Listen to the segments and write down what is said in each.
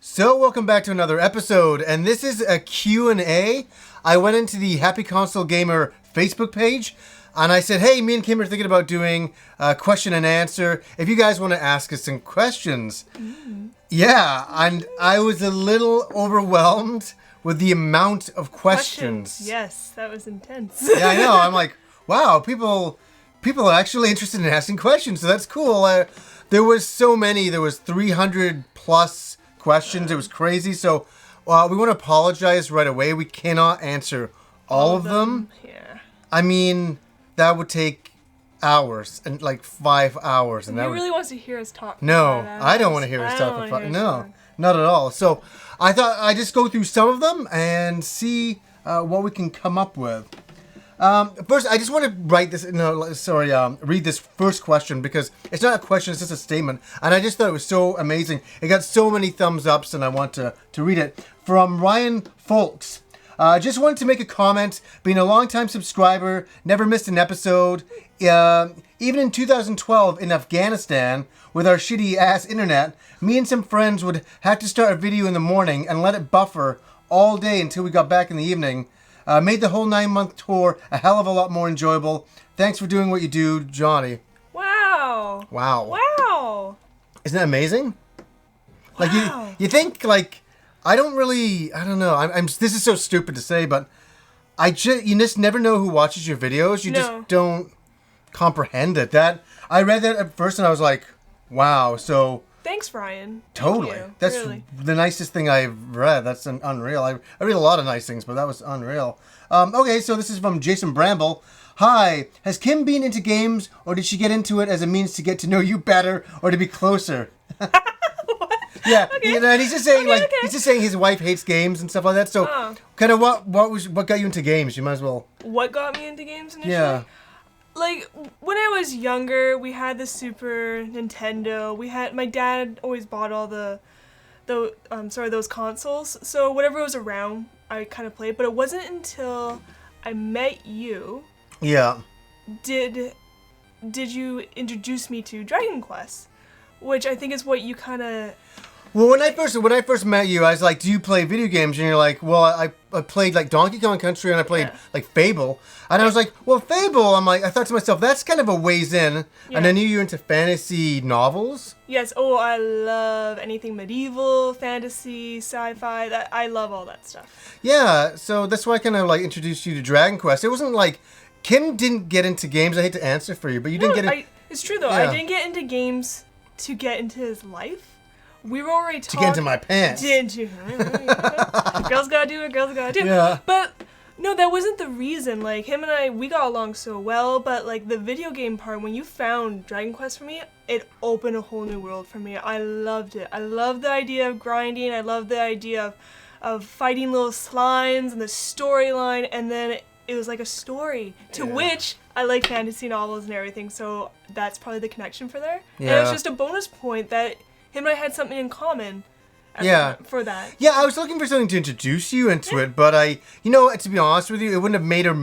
So welcome back to another episode, and this is a Q&A. I went into the Happy Console Gamer Facebook page, and I said, hey, me and Kim are thinking about doing a question and answer. If you guys want to ask us some questions. Yeah, and I was a little overwhelmed with the amount of questions. Yes, that was intense. Yeah, I know. I'm like, wow, people are actually interested in asking questions, so that's cool. There was so many. There was 300 plus questions. It was crazy. So we want to apologize right away. We cannot answer all of them. Yeah. I mean, that would take hours and like 5 hours. And He that would... really wants to hear us talk. No, about I don't want to hear us talk. No, not at all. So I thought I'd just go through some of them and see what we can come up with. First, I just want to read this first question because it's not a question, it's just a statement. And I just thought it was so amazing. It got so many thumbs ups and I want to read it. From Ryan Folks. Just wanted to make a comment. Being a longtime subscriber, never missed an episode. Even in 2012 in Afghanistan, with our shitty ass internet, me and some friends would have to start a video in the morning and let it buffer all day until we got back in the evening. Made the whole 9-month tour a hell of a lot more enjoyable. Thanks for doing what you do, Johnny. Wow. Wow. Isn't that amazing? Like Wow. you think like I don't know. I'm this is so stupid to say, but you just never know who watches your videos. You just don't comprehend it. I read that at first and I was like, wow. So Thanks, Ryan. totally. Thank you. That's really. the nicest thing I've read. That's unreal. I read a lot of nice things, but that was unreal. Okay, so this is from Jason Bramble. Hi, has Kim been into games, or did she get into it as a means to get to know you better, or to be closer? Yeah, Okay. and he's just saying Okay. he's just saying his wife hates games and stuff like that. So, kind of what got you into games? You might as well. What got me into games initially? Yeah. Like, when I was younger, we had the Super Nintendo. My dad always bought all those consoles. So whatever was around, I kind of played. But it wasn't until I met you. Yeah. Did you introduce me to Dragon Quest? Which I think is what you kind of... Well, when I first met you, I was like, "Do you play video games?" And you're like, "Well, I played like Donkey Kong Country and I played like Fable." And I was like, "Well, Fable." I thought to myself, "That's kind of a ways in." Yeah. And I knew you were into fantasy novels. Yes. Oh, I love anything medieval, fantasy, sci-fi. I love all that stuff. Yeah, so that's why I kind of like introduced you to Dragon Quest. It wasn't like Kim didn't get into games. I hate to answer for you, but you didn't get into. It's true though. Yeah. I didn't get into games to get into his life. We were already talking. To get into my pants. Did you? Girls gotta do what girls gotta do. Yeah. But no, that wasn't the reason. Like, him and I, we got along so well. But like the video game part, when you found Dragon Quest for me, it opened a whole new world for me. I loved it. I loved the idea of grinding. I loved the idea of fighting little slimes and the storyline. And then it was like a story to which I like fantasy novels and everything. So that's probably the connection for there. Yeah. And it was just a bonus point that him and I had something in common. For that. Yeah, I was looking for something to introduce you into it, but to be honest with you, it wouldn't have made or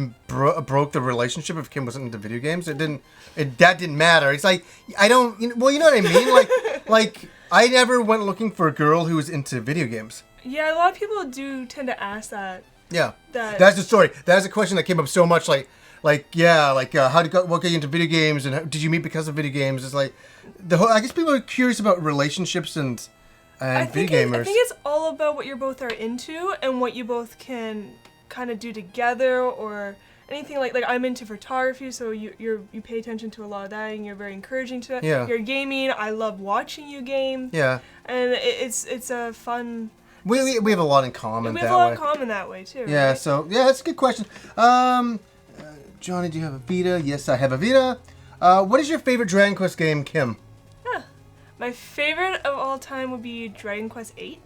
broke the relationship if Kim wasn't into video games. That didn't matter. It's like, I don't, you know what I mean? Like, I never went looking for a girl who was into video games. Yeah, a lot of people do tend to ask that. Yeah. That's the story. That's a question that came up so much, what got you into video games, and did you meet because of video games? It's like, I guess people are curious about relationships and video gamers. I think it's all about what you both are into and what you both can kind of do together, or anything like I'm into photography, so you pay attention to a lot of that and you're very encouraging to it. Yeah. You're gaming. I love watching you game. Yeah. And it's a fun. We have a lot in common. We have a lot in common that way too. Yeah. Right? So that's a good question. Johnny, do you have a Vita? Yes, I have a Vita. What is your favorite Dragon Quest game, Kim? My favorite of all time would be Dragon Quest VIII.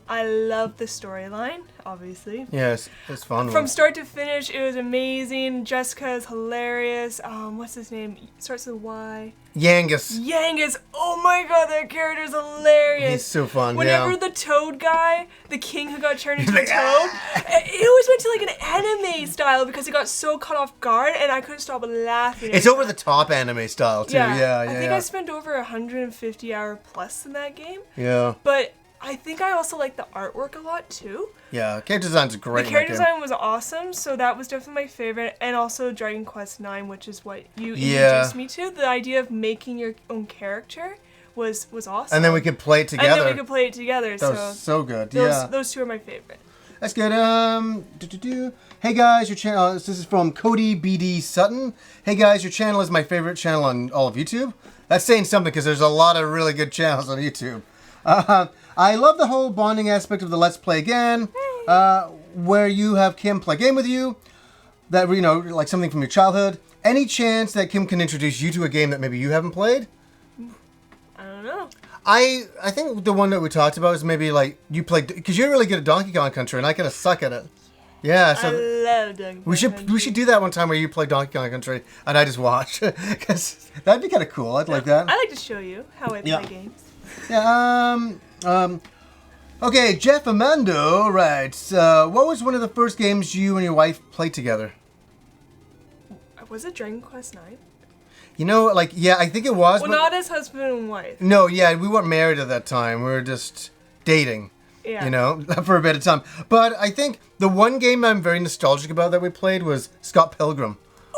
I love the storyline, obviously. Yes, it's fun. From start to finish, it was amazing. Jessica is hilarious. What's his name? Starts with Y. Yangus. Oh my god, that character is hilarious. He's so fun. Whenever the Toad guy, the king who got turned into a toad, it always went to like an anime style because it got so caught off guard, and I couldn't stop laughing. It's over the top anime style too. Yeah. I think I spent over 150 hours plus in that game. Yeah. But I think I also like the artwork a lot too. Yeah, character design's great. The character design was awesome, so that was definitely my favorite. And also Dragon Quest IX, which is what you introduced me to. The idea of making your own character was awesome. And then we could play it together. And then we could play it together. That was so good. Those two are my favorite. That's good. Hey guys, your channel. This is from Cody BD Sutton. Hey guys, your channel is my favorite channel on all of YouTube. That's saying something because there's a lot of really good channels on YouTube. I love the whole bonding aspect of the Let's Play Again, where you have Kim play a game with you, that, you know, like something from your childhood. Any chance that Kim can introduce you to a game that maybe you haven't played? I don't know. I think the one that we talked about is maybe like you played, because you're really good at Donkey Kong Country and I kind of suck at it. Yeah, so I love Donkey Kong Country. We should do that one time where you play Donkey Kong Country and I just watch, because that'd be kind of cool. I'd like that. I like to show you how I play games. Yeah. Okay, Jeff Amando writes, what was one of the first games you and your wife played together? Was it Dragon Quest IX? You know, like, yeah, I think it was. Well, but not as husband and wife. No, yeah, we weren't married at that time. We were just dating. Yeah. You know, for a bit of time. But I think the one game I'm very nostalgic about that we played was Scott Pilgrim.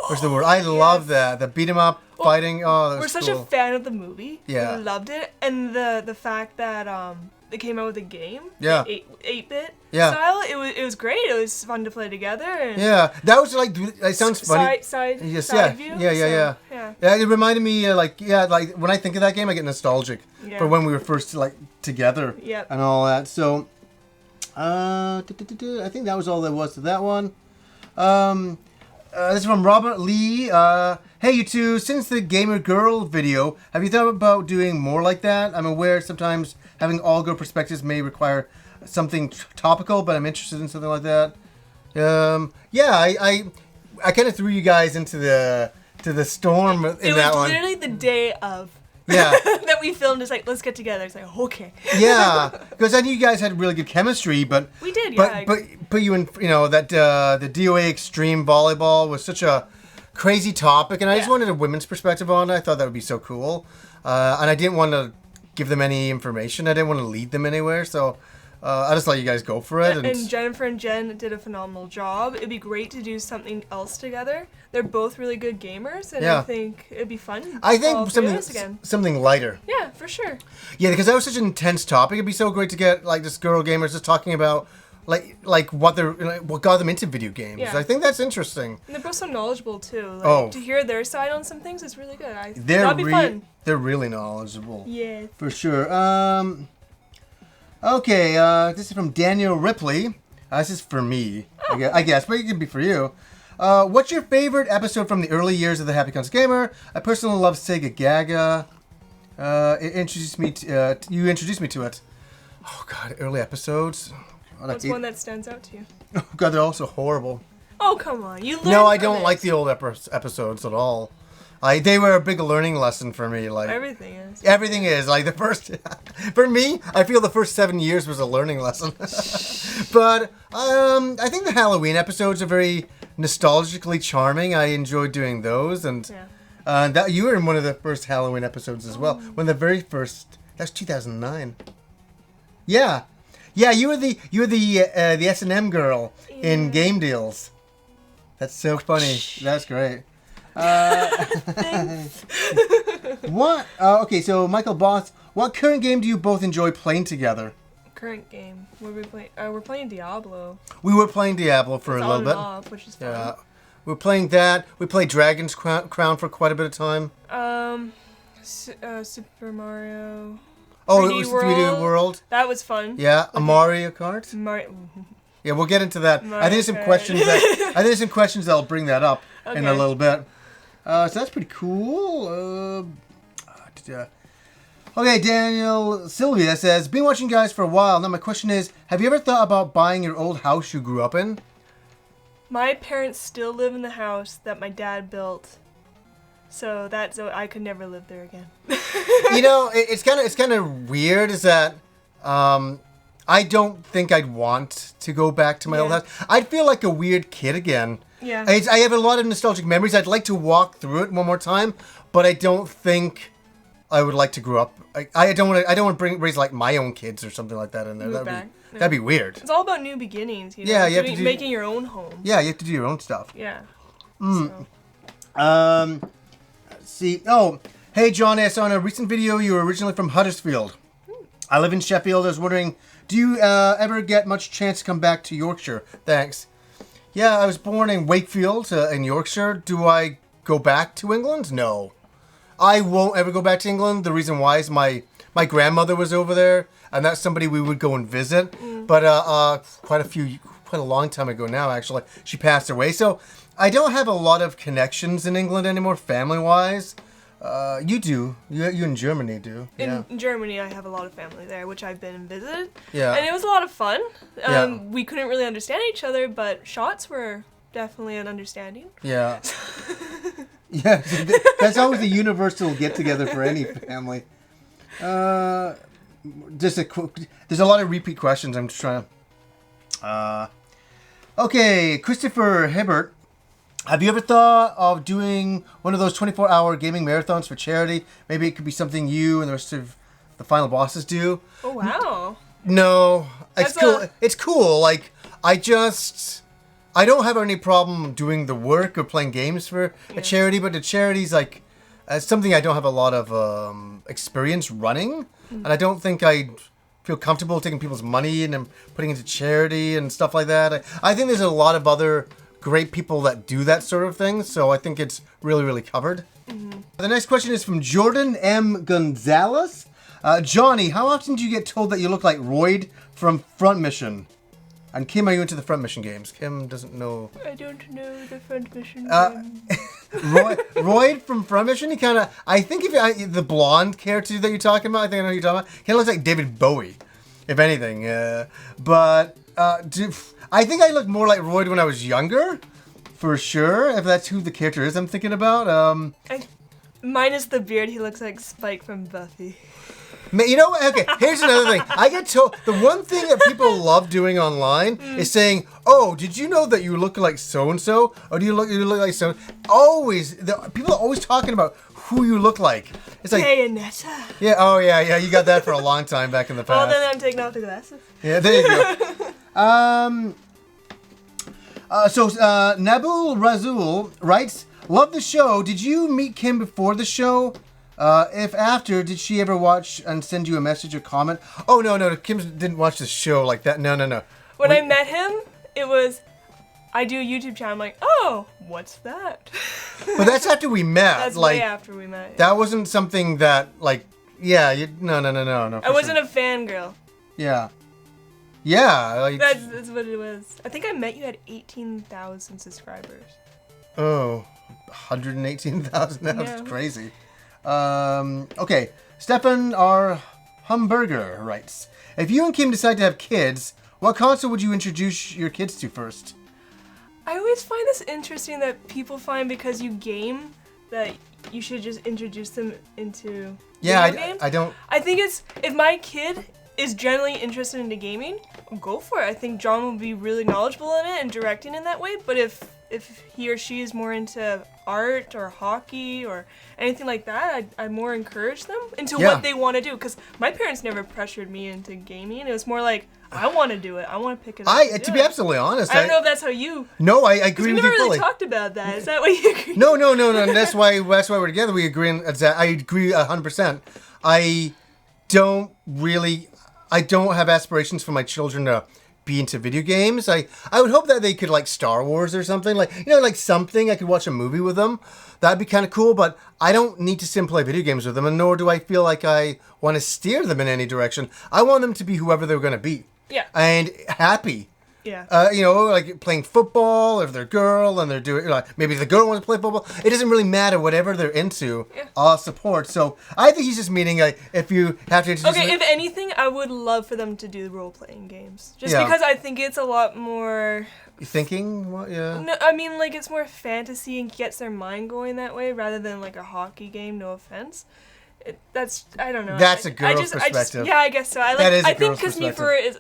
Was the word. I love that. The beat 'em up fighting. Oh, that was We're such a fan of the movie. Yeah. We loved it. And the fact that they came out with a game. Yeah. 8-bit style. It was great. It was fun to play together. And yeah. That was like, it sounds funny. Side yes, view. Yeah. It reminded me, like when I think of that game, I get nostalgic for when we were first, like, together. Yep. And all that. So, I think that was all there was to that one. This is from Robert Lee. Hey, you two, since the Gamer Girl video, have you thought about doing more like that? I'm aware sometimes having all girl perspectives may require something topical, but I'm interested in something like that. Yeah, I kind of threw you guys into the storm in that one. It was literally the day of. Yeah. That we filmed. It's like, let's get together. It's like, okay. Yeah, because I knew you guys had really good chemistry, but we did. But you in, you know, that the DOA Extreme Volleyball was such a crazy topic, and I just wanted a women's perspective on it. I thought that would be so cool, and I didn't want to give them any information. I didn't want to lead them anywhere, so I just let you guys go for it. And Jennifer and Jen did a phenomenal job. It'd be great to do something else together. They're both really good gamers, and I think it'd be fun. I think something lighter. Yeah, for sure. Yeah, because that was such an intense topic. It'd be so great to get like just girl gamers just talking about like what got them into video games. Yeah. I think that's interesting. And they're both so knowledgeable too. Like, to hear their side on some things is really good. That'd be fun. They're really knowledgeable. Yeah. For sure. Okay, this is from Daniel Ripley. This is for me, I guess, but it could be for you. What's your favorite episode from the early years of the Happy Cons Gamer? I personally love Sega Gaga. You introduced me to it. Oh God, early episodes. What's one that stands out to you? Oh God, they're all so horrible. Oh come on, you learned. No, I don't like the old episodes at all. They were a big learning lesson for me. Like everything is. Everything is like the first. For me, I feel the first 7 years was a learning lesson. But I think the Halloween episodes are very nostalgically charming. I enjoyed doing those, and that you were in one of the first Halloween episodes as well. One of the very first. That's 2009. Yeah, you were the S&M girl in Game Deals. That's so funny. That's great. What? Okay, so Michael Boss, what current game do you both enjoy playing together? Current game? What are we playing? We're playing Diablo. We were playing Diablo for a little bit. Off, which is fun. Yeah, we're playing that. We played Dragon's Crown for quite a bit of time. Super Mario. Oh, it was 3D World. That was fun. Yeah, a Mario Kart. Yeah, we'll get into that. I think there's some questions that'll bring that up in a little bit. So that's pretty cool. Okay, Daniel Sylvia says, been watching you guys for a while. Now my question is, have you ever thought about buying your old house you grew up in? My parents still live in the house that my dad built. So I could never live there again. You know, it's kind of weird is that I don't think I'd want to go back to my old house. I'd feel like a weird kid again. Yeah. I have a lot of nostalgic memories. I'd like to walk through it one more time, but I don't think I would like to grow up. I don't want to raise like my own kids or something like that in there. That'd be weird. It's all about new beginnings. You know? Yeah, you have to making your own home. Yeah, you have to do your own stuff. Yeah. So. Let's see. Oh, hey John, I saw in a recent video you were originally from Huddersfield. I live in Sheffield. I was wondering, do you ever get much chance to come back to Yorkshire? Thanks. Yeah, I was born in Wakefield in Yorkshire. Do I go back to England? No. I won't ever go back to England. The reason why is my grandmother was over there, and that's somebody we would go and visit. But quite a long time ago now, actually, she passed away. So I don't have a lot of connections in England anymore, family-wise. You do. You in Germany do. In Germany, I have a lot of family there, which I've been and visited. Yeah. And it was a lot of fun. We couldn't really understand each other, but shots were definitely an understanding. Yeah. Yeah, that's always a universal get-together for any family. There's a lot of repeat questions. I'm just trying to... Okay, Christopher Hibbert. Have you ever thought of doing one of those 24-hour gaming marathons for charity? Maybe it could be something you and the rest of the final bosses do. Oh, wow. No, it's cool. It's cool. Like, I don't have any problem doing the work or playing games for a charity, but the charity's like something I don't have a lot of experience running, and I don't think I feel comfortable taking people's money and then putting it into charity and stuff like that. I think there's a lot of other great people that do that sort of thing, so I think it's really, really covered. The next question is from Jordan M. Gonzalez. Johnny, how often do you get told that you look like Royd from Front Mission? And Kim, are you into the Front Mission games? Kim doesn't know. I don't know the Front Mission games. Royd from Front Mission, he kind of, I think if the blonde character that you're talking about, I think I know who you're talking about, kind of looks like David Bowie, if anything. But I think I looked more like Royd when I was younger, for sure, if that's who the character is I'm thinking about. Minus the beard, he looks like Spike from Buffy. You know what? Okay, here's another thing. I get told the one thing that people love doing online is saying, "Oh, did you know that you look like so and so? Or do you look like so?" Always, people are always talking about who you look like. It's like, hey, Anetta. Yeah. Oh, yeah. You got that for a long time back in the past. Oh, then I'm taking off the glasses. Yeah, there you go. So Nabul Razul writes, "Love the show. Did you meet Kim before the show? If after, did she ever watch and send you a message or comment?" Oh, no. Kim didn't watch the show like that. No. When I met him, it was, I do a YouTube channel. I'm like, oh, what's that? But that's after we met. That's way after we met. That wasn't something that, like, yeah, no. I wasn't a fangirl. Yeah. Yeah. Like, that's what it was. I think I met you at 18,000 subscribers. Oh, 118,000? That's crazy. Okay, Stefan R. Humberger writes, "If you and Kim decide to have kids, what console would you introduce your kids to first?" I always find this interesting that people find because you game that you should just introduce them into video games. I don't. I think it's, if my kid is generally interested into gaming, go for it. I think John will be really knowledgeable in it and directing in that way, but if he or she is more into art or hockey or anything like that, I'd more encourage them into what they want to do. Because my parents never pressured me into gaming. It was more like, I want to do it. I want to pick it up. To be absolutely honest, I don't know if that's how you... No, I agree with you fully. We never really talked about that. Is that what you agree? No. That's why we're together. We agree on that. I agree 100%. I don't have aspirations for my children to be into video games. I would hope that they could like Star Wars or something, like something I could watch a movie with them. That'd be kind of cool, but I don't need to sit and play video games with them, and nor do I feel like I want to steer them in any direction. I want them to be whoever they're going to be. Yeah. And happy. Yeah. Like playing football, if they're a girl and they're doing, maybe the girl wants to play football. It doesn't really matter, whatever they're into, I'll support. So I think he's just meaning if you have to introduce if anything, I would love for them to do role-playing games. Just because I think it's a lot more... Thinking? What? Yeah. No, I mean, like, it's more fantasy and gets their mind going that way rather than, like, a hockey game, no offense. I don't know. That's a girl's perspective. Yeah, I guess so. I think because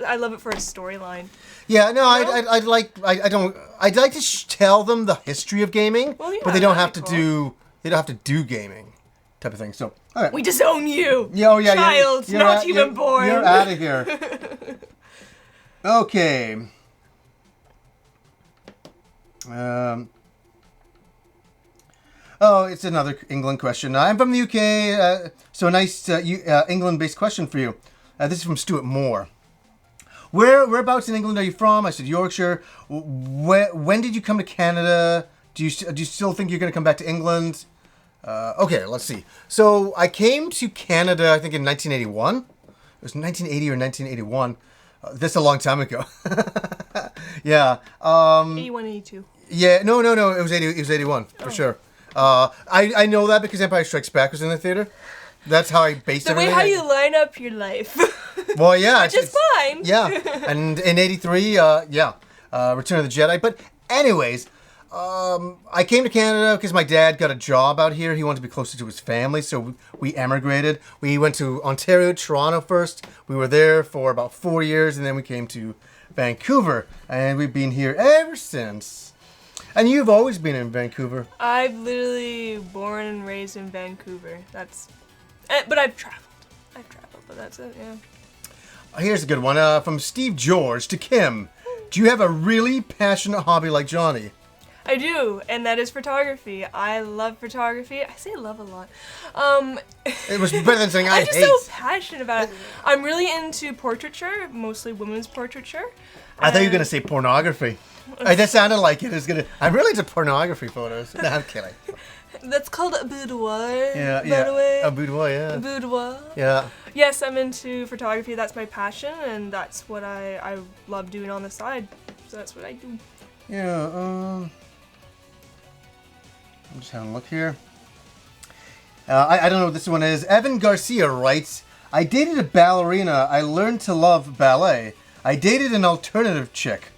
I love it for a storyline. Yeah, no, I'd like to tell them the history of gaming, but they don't have to do gaming. type of thing. So, all right. We disown you. Yeah, oh, yeah, child, not even born. You're out of here. Okay. Oh, it's another England question. I'm from the UK, so a nice England-based question for you. This is from Stuart Moore. Whereabouts in England are you from? I said Yorkshire. When did you come to Canada? Do you still think you're going to come back to England? Okay, let's see. So I came to Canada, I think in 1981. It was 1980 or 1981. That's a long time ago. Yeah. 81, 82. Yeah, no. It was 80. It was 81 for sure. I know that because Empire Strikes Back was in the theater. That's how I based everything. The way how you line up your life. Well, yeah. Which is fine. Yeah. And in 83, Return of the Jedi. But anyways, I came to Canada because my dad got a job out here. He wanted to be closer to his family, so we emigrated. We went to Ontario, Toronto first. We were there for about 4 years, and then we came to Vancouver. And we've been here ever since. And you've always been in Vancouver. I've literally born and raised in Vancouver. But I've traveled, but that's it, yeah. Here's a good one. From Steve George to Kim. Do you have a really passionate hobby like Johnny? I do, and that is photography. I love photography. I say love a lot. It was better than saying I hate. I'm just so passionate about it. I'm really into portraiture, mostly women's portraiture. I thought you were going to say pornography. That sounded like it was going to... I'm really into pornography photos. No, I'm kidding. That's called a boudoir, yeah. by the way. A boudoir, yeah. A boudoir. Yeah. Yes, I'm into photography. That's my passion, and that's what I love doing on the side. So that's what I do. Yeah, I'm just having a look here. I don't know what this one is. Evan Garcia writes, I dated a ballerina. I learned to love ballet. I dated an alternative chick.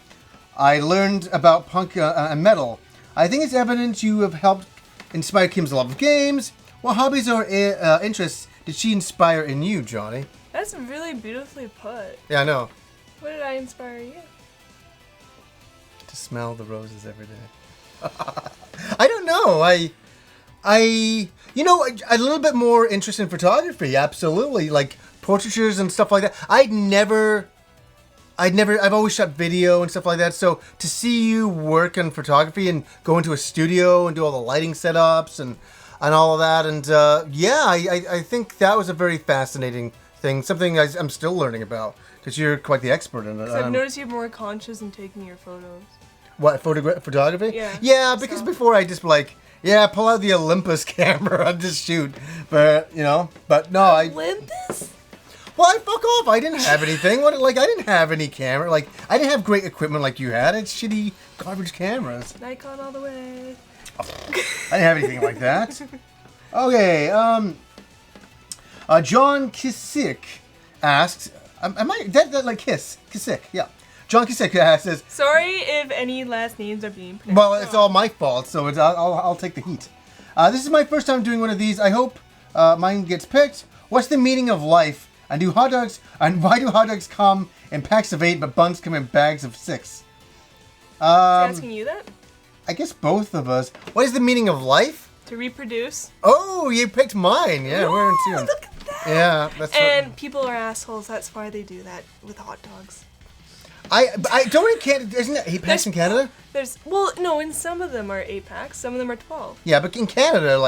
I learned about punk and metal. I think it's evident you have helped inspire Kim's love of games. What hobbies or interests did she inspire in you, Johnny? That's really beautifully put. Yeah, I know. What did I inspire you? To smell the roses every day. I don't know. A little bit more interest in photography. Absolutely, like portraitures and stuff like that. I've always shot video and stuff like that. So to see you work on photography and go into a studio and do all the lighting setups and all of that, and I think that was a very fascinating thing. Something I'm still learning about because you're quite the expert in it. I've noticed you're more conscious in taking your photos. What, photography? Yeah. Yeah, because before I just pull out the Olympus camera and just shoot. But no, Olympus? Well, fuck off. I didn't have anything. I didn't have any camera. I didn't have great equipment like you had. It's shitty garbage cameras. Nikon all the way. I didn't have anything like that. Okay, John Kisick asks, am I, that like Kiss? Kisick, yeah. John Kisick says... Sorry if any last names are being pronounced. Well, it's all my fault, so I'll take the heat. This is my first time doing one of these. I hope mine gets picked. What's the meaning of life? And why do hot dogs come in packs of 8, but buns come in bags of 6? Is he asking you that? I guess both of us. What is the meaning of life? To reproduce. Oh, you picked mine. Yeah, we're in tune. Look at that. Yeah, that's And people are assholes. That's why they do that with hot dogs. I don't in Canada. Isn't it 8 packs in Canada? No, in some of them are 8 packs. Some of them are 12. Yeah, but in Canada,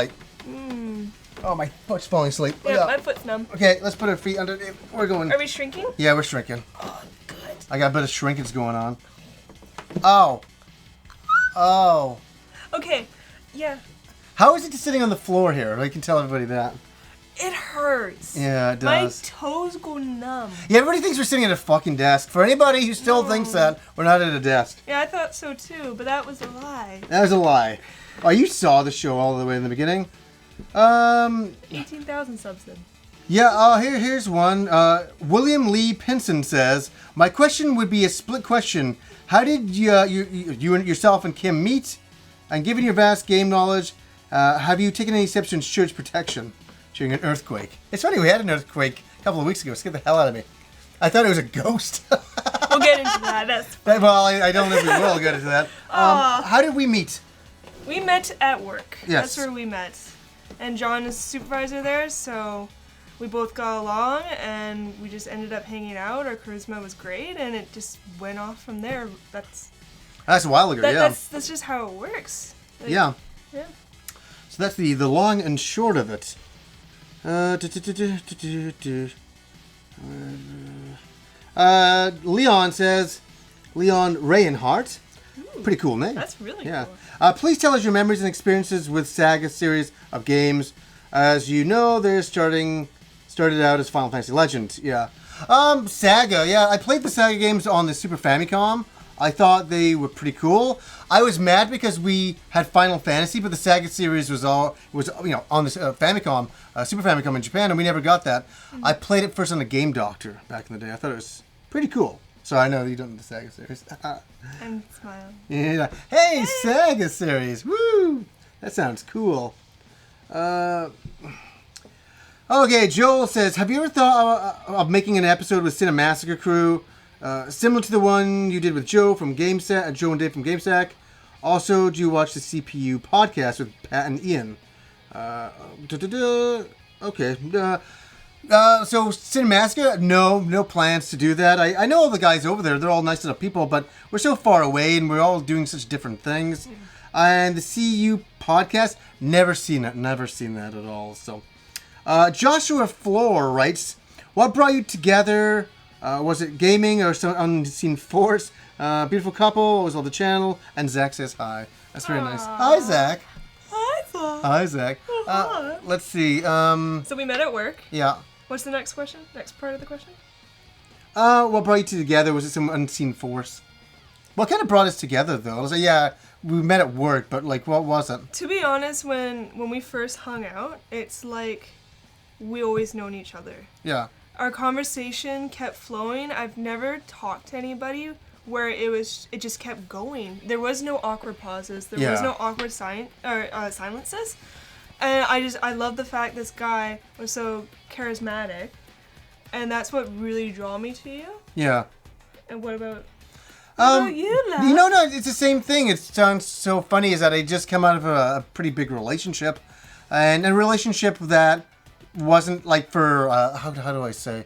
Oh, my foot's falling asleep. Yeah, my foot's numb. Okay, let's put our feet under. We're going. Are we shrinking? Yeah, we're shrinking. Oh, good. I got a bit of shrinkage going on. Oh. Okay, yeah. How is it just sitting on the floor here? I can tell everybody that. It hurts. Yeah, it does. My toes go numb. Yeah, everybody thinks we're sitting at a fucking desk. For anybody who still thinks that, we're not at a desk. Yeah, I thought so too, but that was a lie. That was a lie. Oh, you saw the show all the way in the beginning. 18,000 subs then. Yeah, here's one. William Lee Pinson says, my question would be a split question. How did you and yourself and Kim meet? And given your vast game knowledge, have you taken any steps to ensure its protection during an earthquake? It's funny, we had an earthquake a couple of weeks ago. It scared the hell out of me. I thought it was a ghost. We'll get into that. Well, I don't know if we will get into that. How did we meet? We met at work. Yes. That's where we met. and John is supervisor there, so we both got along, and we just ended up hanging out. Our charisma was great, and it just went off from there. That's a while ago, yeah. That's just how it works. Like, yeah. Yeah. So that's the long and short of it. Leon says, Leon Rayenhart. Pretty cool name. That's really cool. Please tell us your memories and experiences with Saga series of games. As you know, they're started out as Final Fantasy Legend. Yeah. Saga. Yeah, I played the Saga games on the Super Famicom. I thought they were pretty cool. I was mad because we had Final Fantasy, but the Saga series was on the Famicom, Super Famicom in Japan, and we never got that. Mm-hmm. I played it first on a Game Doctor back in the day. I thought it was pretty cool. So I know you don't know the Saga series. I'm smiling. Yeah. Hey, Saga series. Woo! That sounds cool. Okay, Joel says, have you ever thought of making an episode with Cinemassacre Crew? Similar to the one you did with Joe from GameSack, Joe and Dave from GameSack. Also, do you watch the CPU podcast with Pat and Ian? Okay. So Cinemassacre, no plans to do that. I know all the guys over there; they're all nice enough people, but we're so far away, and we're all doing such different things. And the CU podcast, never seen that at all. So, Joshua Floor writes, "What brought you together? Was it gaming or some unseen force? Beautiful couple, always love the channel." And Zach says hi. That's very nice. Hi, Zach. Hi, Zach. Let's see. So we met at work. Yeah. What's the next question? Next part of the question? What brought you two together? Was it some unseen force? What kind of brought us together, though? I was like, yeah, we met at work, but like, what was it? To be honest, when we first hung out, it's like we always known each other. Yeah. Our conversation kept flowing. I've never talked to anybody where it just kept going. There was no awkward pauses. There was no awkward silences. And I love the fact this guy was so charismatic, and that's what really drew me to you. Yeah. And what about you, love? No, it's the same thing. It sounds so funny is that I just come out of a pretty big relationship, and a relationship that wasn't like for how do I say,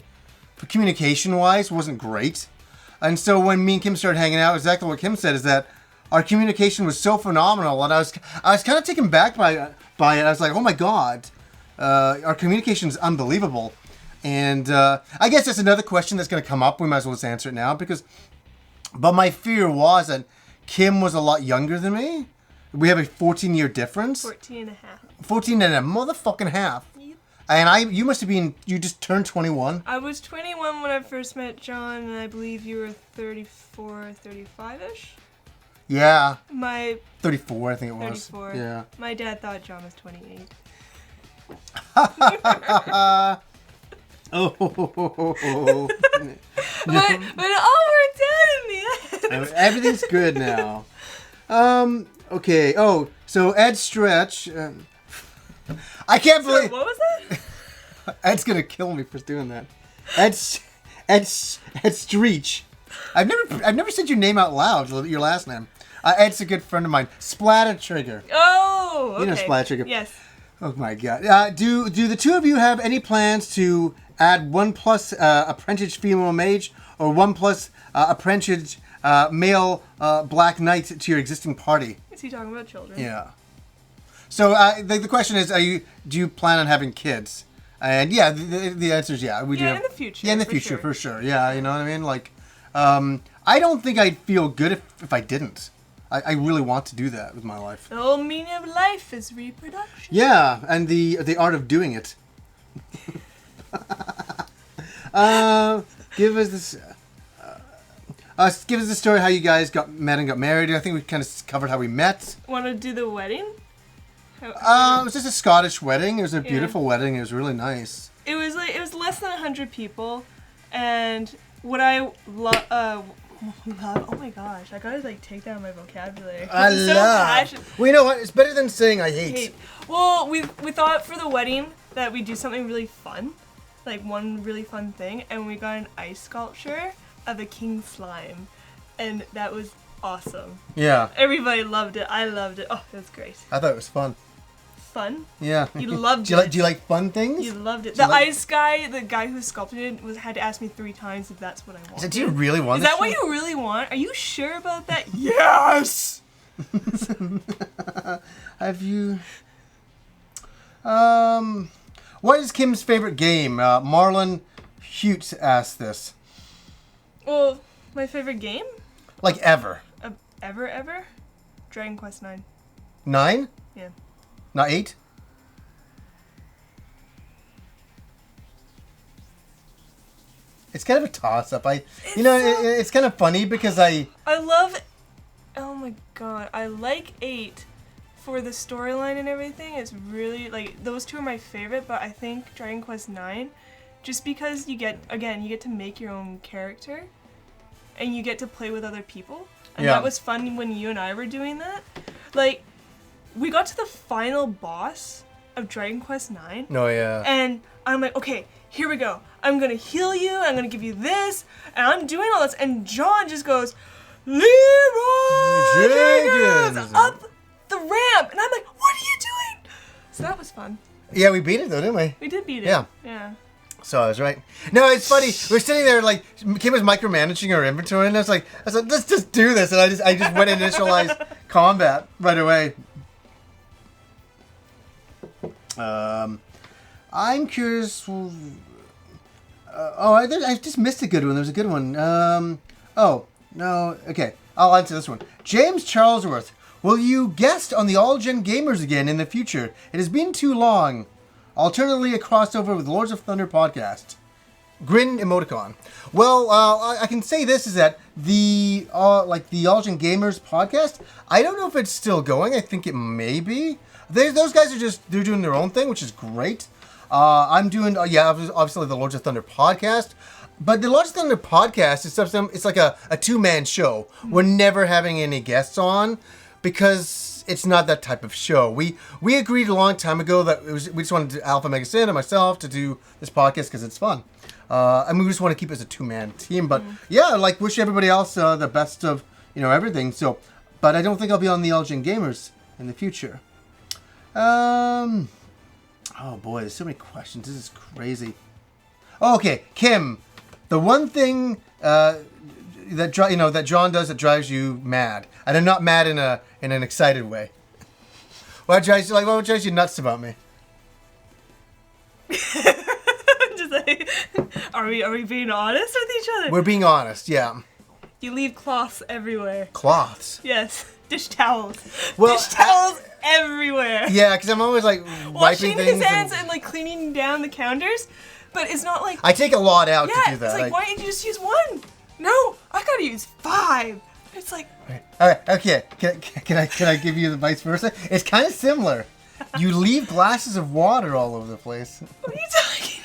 for communication wise, wasn't great. And so when me and Kim started hanging out, exactly what Kim said is that our communication was so phenomenal, and I was kind of taken back by it. I was like, oh my god, our communication is unbelievable. And I guess that's another question that's going to come up. We might as well just answer it now but my fear was that Kim was a lot younger than me. We have a 14-year difference. 14 and a half. 14 and a motherfucking half. Yep. And you just turned 21. I was 21 when I first met John, and I believe you were 34, 35-ish. Yeah. 34, I think it was. 34. Yeah. My dad thought John was 28. Oh. but it all worked out in the end. Everything's good now. Okay. Oh, so Ed Stretch. I can't believe. What was that? Ed's gonna kill me for doing that. Ed Streech. I've never said your name out loud. Your last name. Ed's a good friend of mine. Splatter Trigger. Oh, okay. You know Splatter Trigger. Yes. Oh my god. Do the two of you have any plans to add 1+ apprentice female mage or 1+ apprentice male black knight to your existing party? Is he talking about children? Yeah. So the question is, do you plan on having kids? And yeah, the answer is yeah. We do. In the future. Yeah, in the future for sure. Yeah, you know what I mean. Like, I don't think I'd feel good if I didn't. I really want to do that with my life. The whole meaning of life is reproduction. Yeah, and the art of doing it. Give us this. Give us the story how you guys met and got married. I think we kind of covered how we met. Want to do the wedding? It was just a Scottish wedding. It was a beautiful wedding. It was really nice. It was less than 100 people, and what I love. Oh my gosh! I gotta take down my vocabulary. I love. Well, you know what? It's better than saying I hate. Well, we thought for the wedding that we'd do something really fun, like one really fun thing, and we got an ice sculpture of a king slime, and that was awesome. Yeah. Everybody loved it. I loved it. Oh, it was great. I thought it was fun. fun. Yeah. You loved it. Do you like fun things? You loved it. The ice guy, the guy who sculpted it, had to ask me 3 times if that's what I wanted. Do you really want? Is that what you really want? Are you sure about that? Yes. Have you? What is Kim's favorite game? Marlon Hutes asked this. Well, my favorite game? Like ever. Ever? Dragon Quest 9. 9? Yeah. Not 8? It's kind of a toss-up. It's kind of funny because I love. Oh my god, I like 8 for the storyline and everything. It's really like those 2 are my favorite, but I think Dragon Quest 9, just because you get to make your own character, and you get to play with other people, and that was fun when you and I were doing that. Like, we got to the final boss of Dragon Quest 9. Oh yeah. And I'm like, okay, here we go. I'm gonna heal you. I'm gonna give you this, and I'm doing all this. And John just goes, Leroy Jenkins up the ramp, and I'm like, what are you doing? So that was fun. Yeah, we beat it though, didn't we? We did beat it. Yeah. So I was right. No, it's funny. We're sitting there like Kim was micromanaging our inventory, and I was like, let's just do this, and I just went and initialized combat right away. I'm curious. I just missed a good one. There's a good one. Okay. I'll answer this one. James Charlesworth, will you guest on the All Gen Gamers again in the future? It has been too long. Alternatively, a crossover with Lords of Thunder podcast. Grin emoticon. Well, I can say this is that the All Gen Gamers podcast, I don't know if it's still going. I think it may be. Those guys they're doing their own thing, which is great. I'm doing, obviously the Lords of Thunder podcast. But the Lords of Thunder podcast it's like a 2-man show. We're never having any guests on because it's not that type of show. We agreed a long time ago that we just wanted Alpha Mega Sin and myself to do this podcast because it's fun. And we just want to keep it as a 2-man team. But wish everybody else the best of everything. So, but I don't think I'll be on the Elgin Gamers in the future. Oh boy, there's so many questions. This is crazy. Oh, okay, Kim, the one thing that John does that drives you mad, and I'm not mad in an excited way. What drives you nuts about me? Just like, are we being honest with each other? We're being honest, yeah. You leave cloths everywhere. Cloths? Yes, dish towels. Well, dish towels everywhere. Yeah, because I'm always like wiping things. Washing his hands and like cleaning down the counters. But it's not like... I take a lot out to do that. It's like, why didn't you just use 1? No, I gotta use 5. It's like... All right, okay. Can I give you the vice versa? It's kind of similar. You leave glasses of water all over the place. What are you talking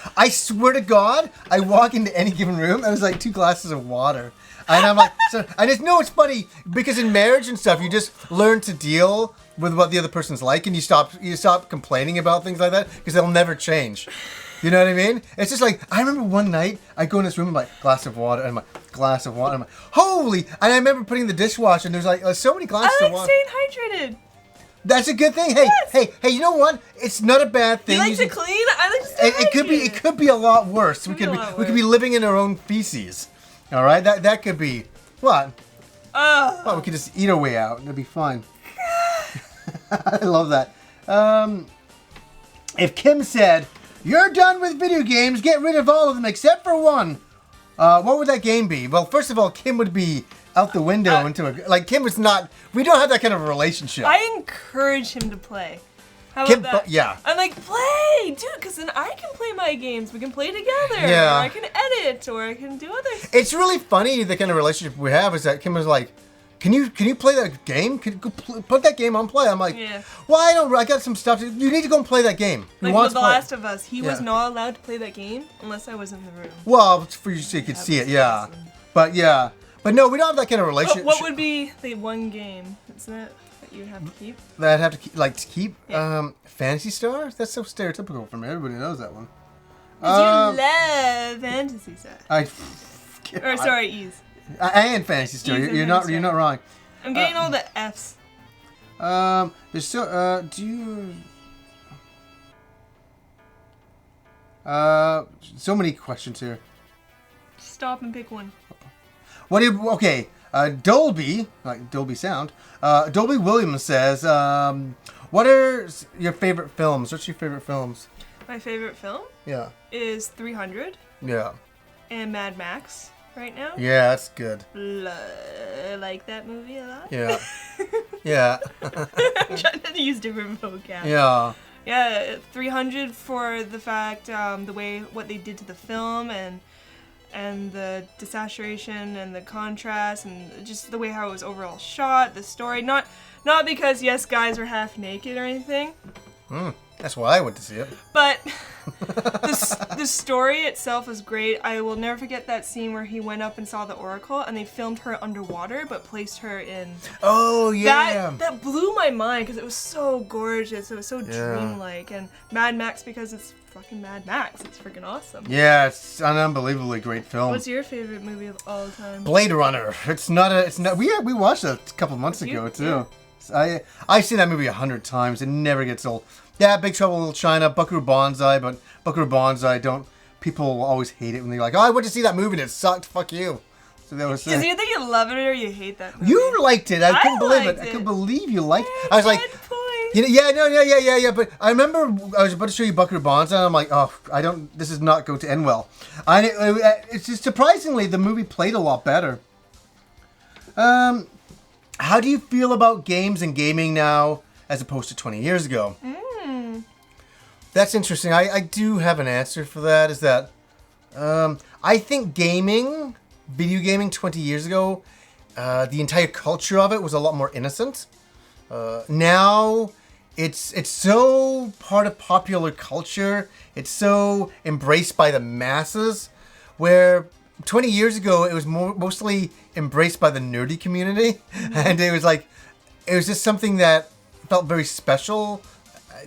about? I swear to God, I walk into any given room, and there's like 2 glasses of water. And I'm like... I just know it's funny, because in marriage and stuff, you just learn to deal with what the other person's like, and you stop complaining about things like that, because they'll never change. You know what I mean? It's just like, I remember one night, I go in this room, I'm like, glass of water, and I'm like, glass of water, and I'm like, holy! And I remember putting the dishwasher, and there's like so many glasses of water. I like staying hydrated. That's a good thing. Hey, yes. hey, you know what? It's not a bad thing. You like to clean? I like to stay hydrated. It could be a lot worse. We could be living in our own feces. All right? That could be, what? Well, we could just eat our way out, and it'd be fine. I love that. If Kim said, "You're done with video games, get rid of all of them except for one," what would that game be? Well, first of all, Kim would be out the window into a... Kim was not... We don't have that kind of a relationship. I encourage him to play. How about that? Yeah. I'm like, play! Dude, because then I can play my games. We can play together. Yeah. Or I can edit, or I can do other stuff. It's really funny, the kind of relationship we have, is that Kim was like, Can you play that game? Can you put that game on play? I'm like, well, I got some stuff. You need to go and play that game. Like with The Last of Us, he was not allowed to play that game unless I was in the room. Well, for you so you could see it, yeah. Awesome. But no, we don't have that kind of relationship. What would be the one game? Is that you'd have to keep? That I'd have to keep? Yeah. Phantasy Star? That's so stereotypical for me. Everybody knows that one. Because you love Phantasy Star. Ease. And Phantasy Star. You're not wrong. I'm getting all the Fs. There's so So many questions here. Stop and pick one. Okay, Dolby, like Dolby Sound, Dolby Williams says, what are your favorite films? What's your favorite films? My favorite film? Yeah. Is 300. Yeah. And Mad Max right now. Yeah, that's good. Like that movie a lot. Yeah. Yeah. I'm trying to use different vocab. Yeah. Yeah, 300 for the fact, what they did to the film and the desaturation and the contrast and just the way how it was overall shot, the story. Not because, yes, guys are half naked or anything. That's why I went to see it. But the story itself was great. I will never forget that scene where he went up and saw the Oracle and they filmed her underwater but placed her in... Oh, yeah. That blew my mind because it was so gorgeous. It was so dreamlike. And Mad Max because it's fucking Mad Max. It's freaking awesome. Yeah, it's an unbelievably great film. What's your favorite movie of all time? Blade Runner. We watched it a couple months ago, too. Yeah. I've seen that movie 100 times. It never gets old. Yeah, Big Trouble in Little China, Buckaroo Banzai, but Buckaroo Banzai people always hate it when they're like, oh, I went to see that movie and it sucked, fuck you. So that was either you love it or you hate that movie. You liked it. I couldn't believe it. I couldn't believe you liked it. I was like, yeah. But I remember I was about to show you Buckaroo Banzai and I'm like, oh, this is not going to end well. And it's just surprisingly, the movie played a lot better. How do you feel about games and gaming now as opposed to 20 years ago? That's interesting. I do have an answer for that. Is that I think video gaming 20 years ago, the entire culture of it was a lot more innocent. Now it's so part of popular culture. It's so embraced by the masses, where 20 years ago it was mostly embraced by the nerdy community, and it was just something that felt very special.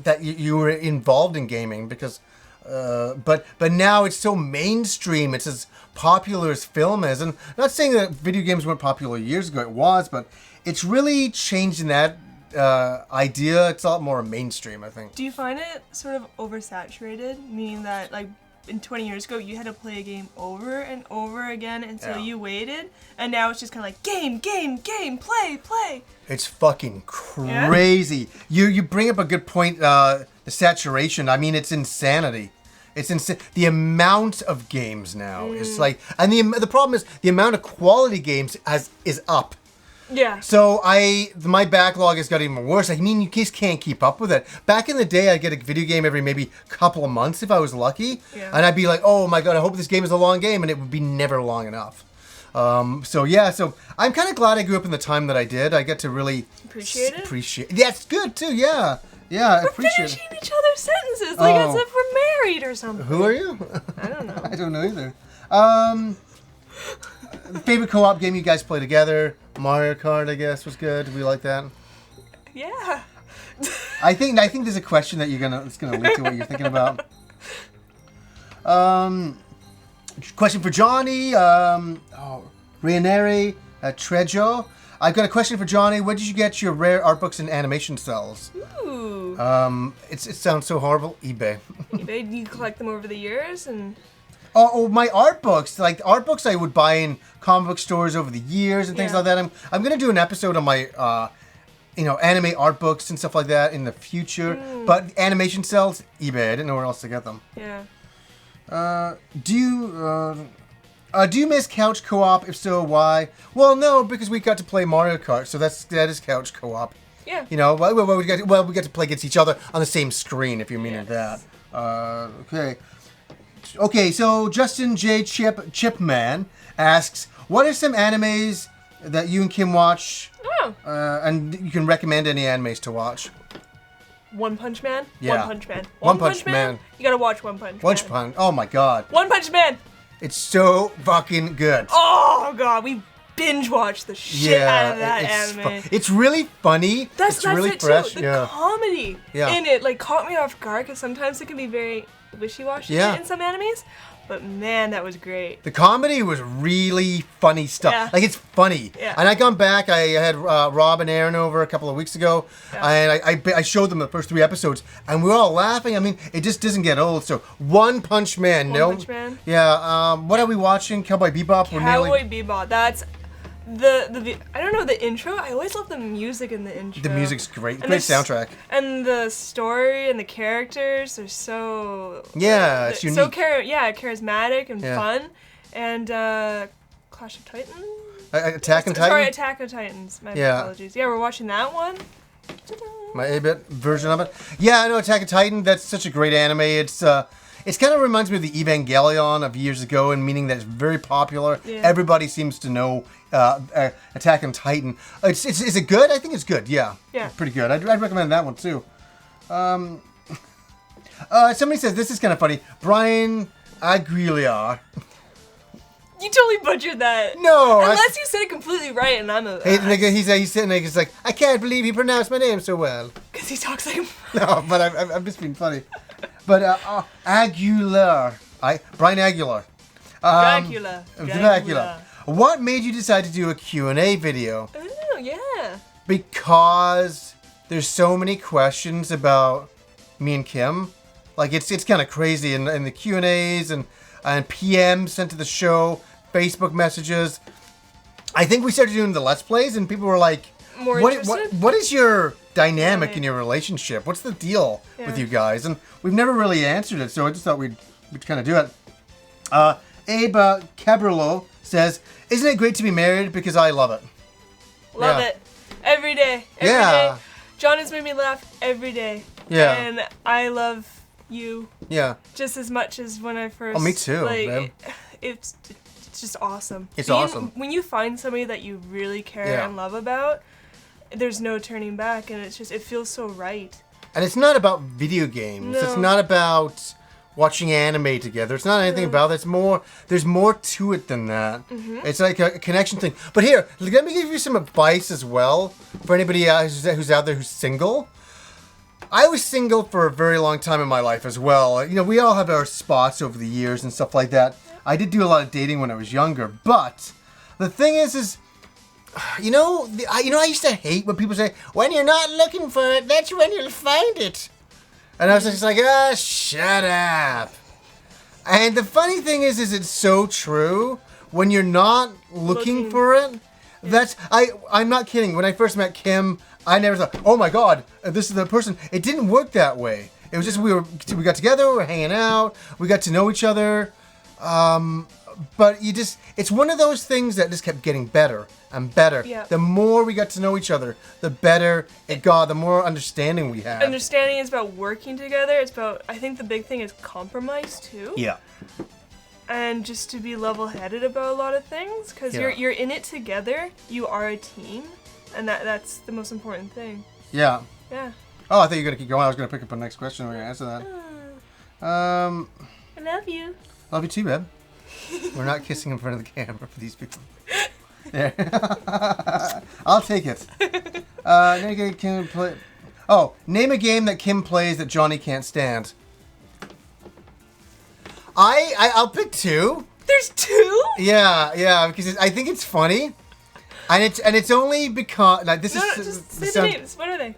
That you were involved in gaming because, but now it's so mainstream. It's as popular as film is, and I'm not saying that video games weren't popular years ago. It was, but it's really changed in that idea. It's a lot more mainstream, I think. Do you find it sort of oversaturated, meaning that like in 20 years ago you had to play a game over and over again until you waited, and now it's just kind of like game, play. It's fucking crazy. Yeah? You bring up a good point. The saturation. I mean, it's insanity. It's insane. The amount of games now is like, and the problem is the amount of quality games is up. Yeah. So my backlog has got even worse. I mean, you just can't keep up with it. Back in the day, I'd get a video game every maybe couple of months if I was lucky, and I'd be like, oh my god, I hope this game is a long game, and it would be never long enough. So I'm kind of glad I grew up in the time that I did. I get to really appreciate. Yeah, it's good too. Yeah, I we're appreciate it. finishing each other's sentences like as if we're married or something. Who are you? I don't know. I don't know either. Favorite co-op game you guys play together? Mario Kart, I guess, was good. Did we like that? Yeah. I think there's a question that it's gonna lead to what you're thinking about. Question for Johnny. Rianeri Trejo. I've got a question for Johnny. Where did you get your rare art books and animation cells? Ooh. It sounds so horrible. eBay. eBay. You collect them over the years and. Oh, my art books. Like art books I would buy in comic book stores over the years and things like that. I'm gonna do an episode on my anime art books and stuff like that in the future. But animation cells, eBay. I didn't know where else to get them. Yeah. Do you miss couch co-op? If so, why? Well, no, because we got to play Mario Kart, so that is couch co-op. Yeah. We got to play against each other on the same screen. If you mean that. Okay, so Justin J. Chipman asks, what are some animes that you and Kim watch? Oh. And you can recommend any animes to watch. One Punch Man? Yeah. One Punch Man. One Punch Man. You gotta watch One Punch Man. One Punch. Oh my god. One Punch Man! It's so fucking good. Oh god, we binge watched the shit out of that anime. It's really funny. It's really fresh. Too. The comedy in it like caught me off guard because sometimes it can be very wishy-washy in some animes. But man, that was great. The comedy was really funny stuff. Yeah. Like, it's funny. Yeah. And I gone back. I had Rob and Aaron over a couple of weeks ago, and I showed them the first 3 episodes, and we were all laughing. I mean, it just doesn't get old. So, One Punch Man. One Punch Man? Yeah. What are we watching? Cowboy Bebop? Cowboy Bebop. That's the I don't know, the intro. I always love the music in the intro. The music's great. And Great soundtrack. And the story and the characters are so... Yeah, it's unique. So charismatic and fun. And Clash of Titans? Attack on Titan? Sorry, Attack on Titans. My apologies. Yeah, we're watching that one. Ta-da. My 8-bit version of it. Yeah, I know Attack on Titan. That's such a great anime. It's kind of reminds me of the Evangelion of years ago, and meaning that it's very popular. Yeah. Everybody seems to know Attack on Titan. Is it good? I think it's good. Yeah. Yeah. Pretty good. I'd recommend that one too. Somebody says this is kind of funny. Brian Aguilar. You totally butchered that. No. Unless you said it completely right, and I'm a... He's sitting there, he's like, I can't believe he pronounced my name so well. Because he talks like him. No, but I'm just being funny. But Aguilar. Brian Aguilar. Dracula. What made you decide to do a Q&A video? Oh, yeah. Because there's so many questions about me and Kim. Like, it's kind of crazy. And the Q&As and PMs sent to the show, Facebook messages. I think we started doing the Let's Plays, and people were like, what is your dynamic in your relationship? What's the deal with you guys? And we've never really answered it, so I just thought we'd kind of do it. Abe Cabrelo says, isn't it great to be married? Because I love it. Love it. Every day. Every day. John has made me laugh every day. Yeah. And I love you. Yeah. Just as much as when I first... Oh, me too, man. It's just awesome. It's awesome. When you find somebody that you really care and love about, there's no turning back, and it feels so right. And it's not about video games. No. It's not about watching anime together. It's not anything about that. There's more to it than that. Mm-hmm. It's like a connection thing. But here, let me give you some advice as well for anybody who's out there who's single. I was single for a very long time in my life as well. You know, we all have our spots over the years and stuff like that. I did do a lot of dating when I was younger, but the thing is I used to hate when people say, when you're not looking for it, that's when you'll find it. And I was just like, shut up. And the funny thing is it's so true. When you're not looking for it, I'm not kidding. When I first met Kim, I never thought, oh my God, this is the person. It didn't work that way. It was just we got together, we were hanging out, we got to know each other. But it's one of those things that just kept getting better and better. Yeah. The more we got to know each other, the better it got, the more understanding we had. Understanding is about working together. It's about, I think the big thing is compromise too. Yeah. And just to be level-headed about a lot of things, because you're in it together, you are a team, and that's the most important thing. Yeah. Yeah. Oh, I thought you were going to keep going. I was going to pick up the next question when you answer that. I love you. Love you too, babe. We're not kissing in front of the camera for these people. There. I'll take it. Name a game that Kim plays that Johnny can't stand. I'll pick 2. There's 2? Yeah, because I think it's funny, and it's only because this is. Just say the names. What are they?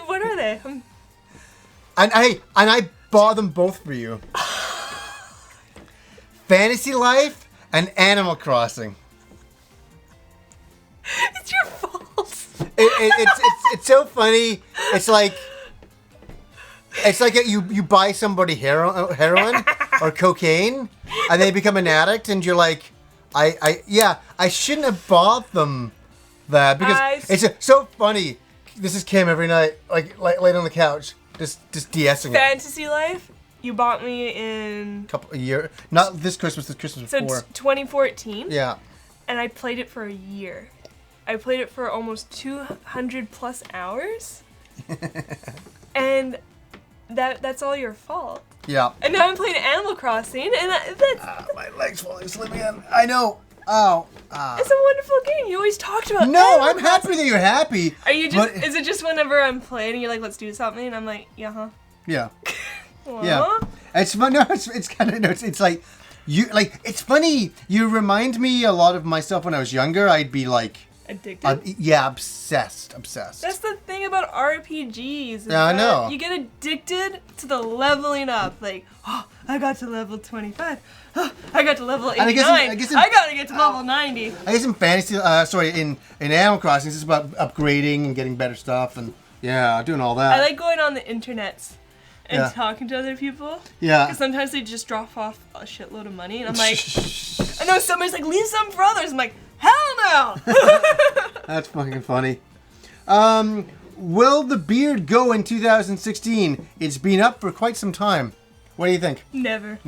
What are they? And I bought them both for you. Fantasy Life and Animal Crossing. It's your fault. It's so funny. It's like you buy somebody heroin or cocaine, and they become an addict, and you're like, I shouldn't have bought them that because it's so funny. This is Kim every night, like laid on the couch, just de-essing it. Fantasy Life. You bought me in... a year. Not this Christmas, the Christmas before. So 2014? Yeah. And I played it for a year. I played it for almost 200 plus hours. And that's all your fault. Yeah. And now I'm playing Animal Crossing, and that's... my leg's falling asleep again. I know. Oh. It's a wonderful game. You always talked about No, I'm happy that you're happy. Are you just... Is it just whenever I'm playing and you're like, let's do something? And I'm like, yeah, huh? Yeah. Yeah. It's fun. No, it's kind of, no, it's like, it's funny. You remind me a lot of myself when I was younger. I'd be like, addicted? Yeah, obsessed. That's the thing about RPGs. Yeah, I know. You get addicted to the leveling up. Like, oh, I got to level 25. Oh, I got to level 89. I gotta get to level 90. I guess in fantasy, in Animal Crossing, it's just about upgrading and getting better stuff and, yeah, doing all that. I like going on the internets and talking to other people. Yeah. Because sometimes they just drop off a shitload of money. And I'm like, I know somebody's like, leave some for others. I'm like, hell no! That's fucking funny. Will the beard go in 2016? It's been up for quite some time. What do you think? Never.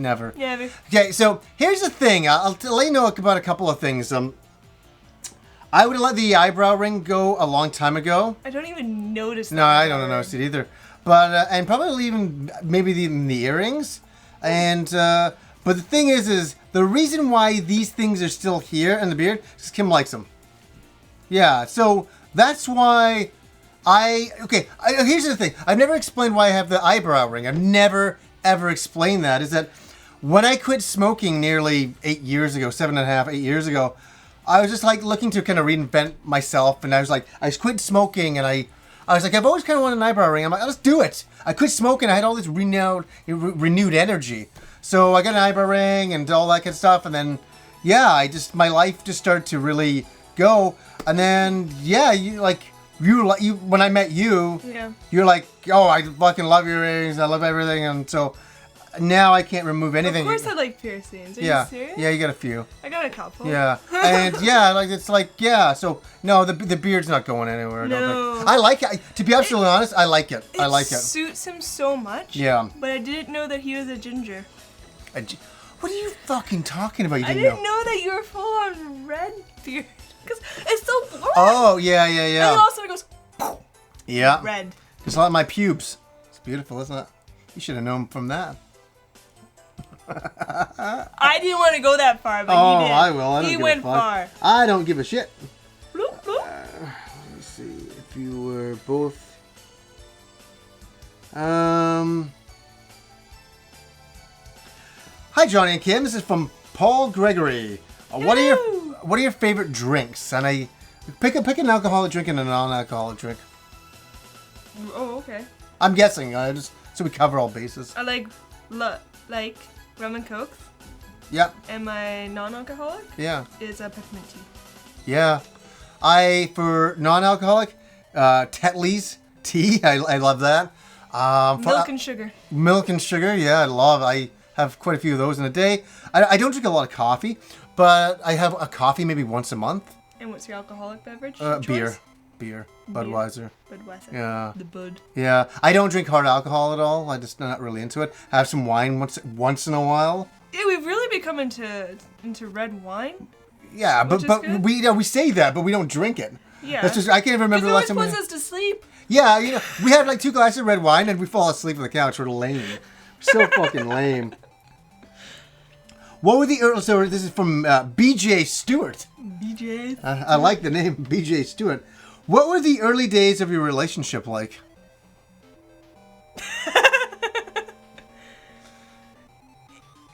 Okay, so here's the thing. I'll let you know about a couple of things. I would have let the eyebrow ring go a long time ago. I don't even notice that. No, I don't notice it either. But and probably even maybe the earrings. And but the thing is the reason why these things are still here in the beard is because Kim likes them. Yeah, so that's why here's the thing. I've never explained why I have the eyebrow ring. I've never ever explained that. Is that when I quit smoking nearly 8 years ago, 8 years ago, I was just like looking to kind of reinvent myself, and I quit smoking, and I was like, I've always kind of wanted an eyebrow ring. I'm like, let's do it. I quit smoking. I had all this renewed energy. So I got an eyebrow ring and all that kind of stuff, and then my life just started to really go. And then when I met you, you're like, oh, I fucking love your earrings. I love everything, and so now I can't remove anything. Of course, I like piercings. Are you serious? Yeah, you got a few. I got a couple. Yeah, and So no, the beard's not going anywhere. No. I don't think. I like it. To be absolutely honest, I like it. I like it. It suits him so much. Yeah. But I didn't know that he was a ginger. What are you fucking talking about? I didn't know that you were full on red beard. Because it's so blurry. Oh, yeah. And then all of a sudden it goes, yeah. red. Just like my pubes. It's beautiful, isn't it? You should have known from that. I didn't want to go that far, but he did. I will. I don't he give went a fuck. far. I don't give a shit. Bloop, bloop. Let's see. If you were both... Hi, Johnny and Kim. This is from Paul Gregory. What are your favorite drinks? And I pick an alcoholic drink and a non-alcoholic drink. Oh, okay. I'm guessing. Just so we cover all bases. I like rum and coke. Yeah. And my non-alcoholic. Yeah. Is a peppermint tea. Yeah. For non-alcoholic, Tetley's tea. I love that. Milk and sugar. Milk and sugar. Yeah, I have quite a few of those in a day. I don't drink a lot of coffee, but I have a coffee maybe once a month. And what's your alcoholic beverage? Beer. Budweiser. Yeah. The bud. Yeah. I don't drink hard alcohol at all. I'm just not really into it. I have some wine once in a while. Yeah, we've really become into red wine. Yeah, but we say that, but we don't drink it. Yeah. That's just, I can't remember the last time. It always puts us to sleep. Yeah, we have like 2 glasses of red wine and we fall asleep on the couch. We're lame. So fucking lame. What were the early... So this is from BJ Stewart. BJ? I like the name, BJ Stewart. What were the early days of your relationship like?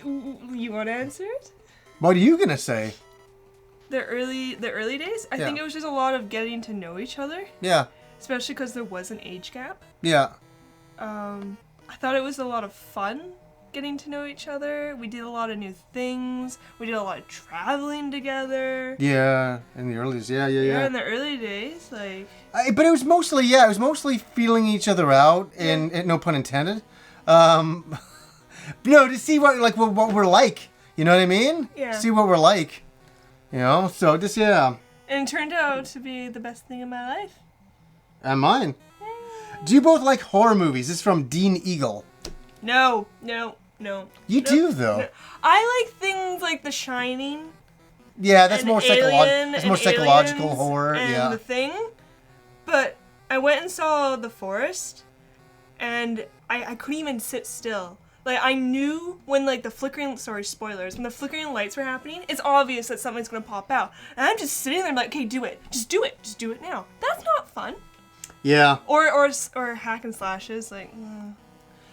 You want to answer it? What are you going to say? The early days? I think it was just a lot of getting to know each other. Yeah. Especially because there was an age gap. Yeah. I thought it was a lot of fun getting to know each other. We did a lot of new things. We did a lot of traveling together. Yeah, in the early days. Yeah. In the early days, like... But it was mostly feeling each other out, and no pun intended. To see what we're like. You know what I mean? Yeah. See what we're like. So just, yeah. And it turned out to be the best thing in my life. And mine. Do you both like horror movies? This is from Dean Eagle. No. You do, though. No. I like things like The Shining. Yeah, that's more psychological horror. And The Thing. But I went and saw The Forest, and I couldn't even sit still. Like, I knew when, when the flickering lights were happening, it's obvious that something's gonna pop out. And I'm just sitting there like, okay, do it. Just do it. Just do it now. That's not fun. Yeah. Or hack and slashes, How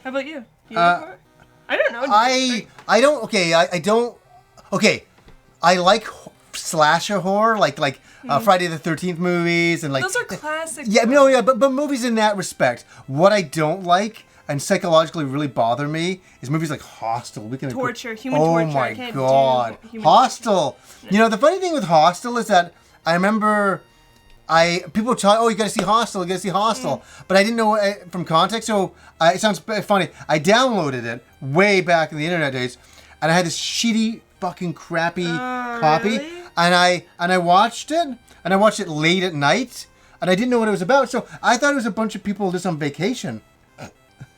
about you? Do you like horror? I don't know. I don't. Okay, I don't. Okay, I like slasher horror, like Friday the 13th movies and like. Those are classic. Yeah, no, yeah, but movies in that respect. What I don't like and psychologically really bother me is movies like Hostel. Human torture. Oh my god, Hostel. No. You know, the funny thing with Hostel is that I remember. People tell, oh, you got to see Hostel, but I didn't know from context, so it sounds funny. I downloaded it way back in the internet days, and I had this shitty, fucking crappy copy, really? and I watched it, and I watched it late at night, and I didn't know what it was about, so I thought it was a bunch of people just on vacation. It's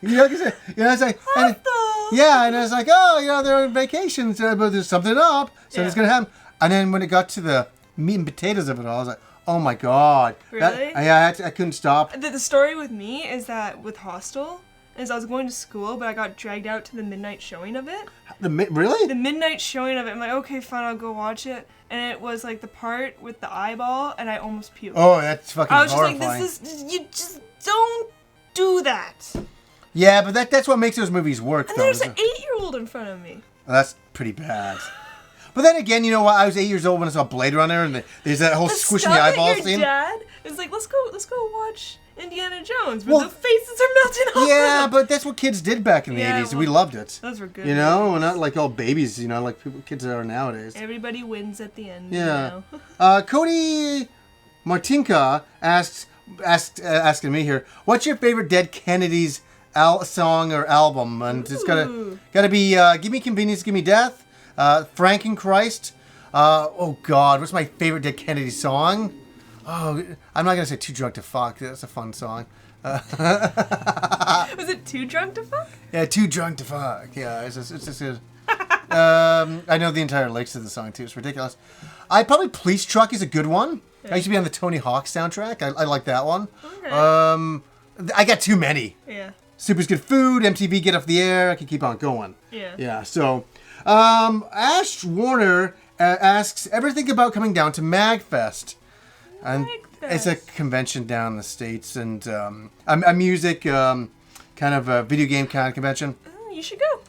like, and I was like, oh, they're on vacation, so but there's something up, so it's gonna happen, and then when it got to the meat and potatoes of it all, I was like. Oh my god! Really? I couldn't stop. The story with me is that with Hostel is I was going to school, but I got dragged out to the midnight showing of it. Really? The midnight showing of it. I'm like, okay, fine, I'll go watch it. And it was like the part with the eyeball, and I almost puked. Oh, that's fucking horrifying. I was just like, you just don't do that. Yeah, but that's what makes those movies work. And there's an 8-year-old in front of me. Well, that's pretty bad. But then again, you know what? I was 8 years old when I saw Blade Runner, and there's that whole squishing the eyeball scene. Dad is like, let's go watch Indiana Jones, where the faces are melting off. Yeah, but that's what kids did back in the 80s. We loved it. Those were good. You know, we're not like all babies. You know, like kids are nowadays. Everybody wins at the end. Yeah. You know? Cody Martinka asking me here, what's your favorite Dead Kennedys song or album? And it's gotta be Give Me Convenience, Give Me Death. Frankenchrist. Oh God, what's my favorite Dead Kennedy song? Oh, I'm not gonna say Too Drunk to Fuck. That's a fun song. Was it Too Drunk to Fuck? Yeah, Too Drunk to Fuck. Yeah, it's just good. I know the entire lyrics of the song too. It's ridiculous. Probably Police Truck is a good one. Yeah. I used to be on the Tony Hawk soundtrack. I like that one. Okay. I got too many. Yeah. Super's Good Food, MTV Get Off the Air. I can keep on going. Yeah. Yeah. So. Ash Warner asks, ever think about coming down to MagFest? And it's a convention down in the States and a music kind of a video game kind of convention. You should go.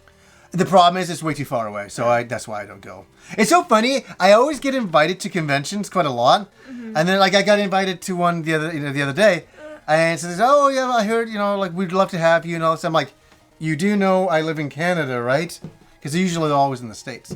The problem is it's way too far away, so that's why I don't go. It's so funny. I always get invited to conventions quite a lot, and then like I got invited to one the other day, and it says, "Oh yeah, I heard like we'd love to have you," and all this. I'm like, "You do know I live in Canada, right?" Because they're usually always in the States.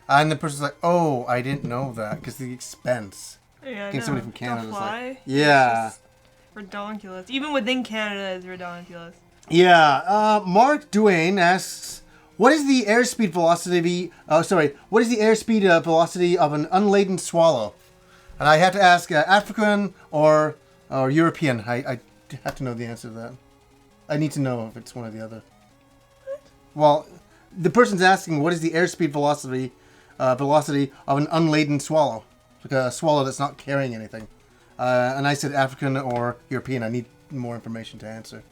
And the person's like, oh, I didn't know that. Because the expense. Yeah, getting somebody from Canada is like, yeah. It's just redonkulous. Even within Canada, it's redonkulous. Yeah. Mark Duane asks, what is the airspeed velocity? What is the airspeed velocity of an unladen swallow? And I have to ask African or European. I have to know the answer to that. I need to know if it's one or the other. What? Well, the person's asking, what is the airspeed velocity of an unladen swallow? Like a swallow that's not carrying anything. And I said African or European. I need more information to answer.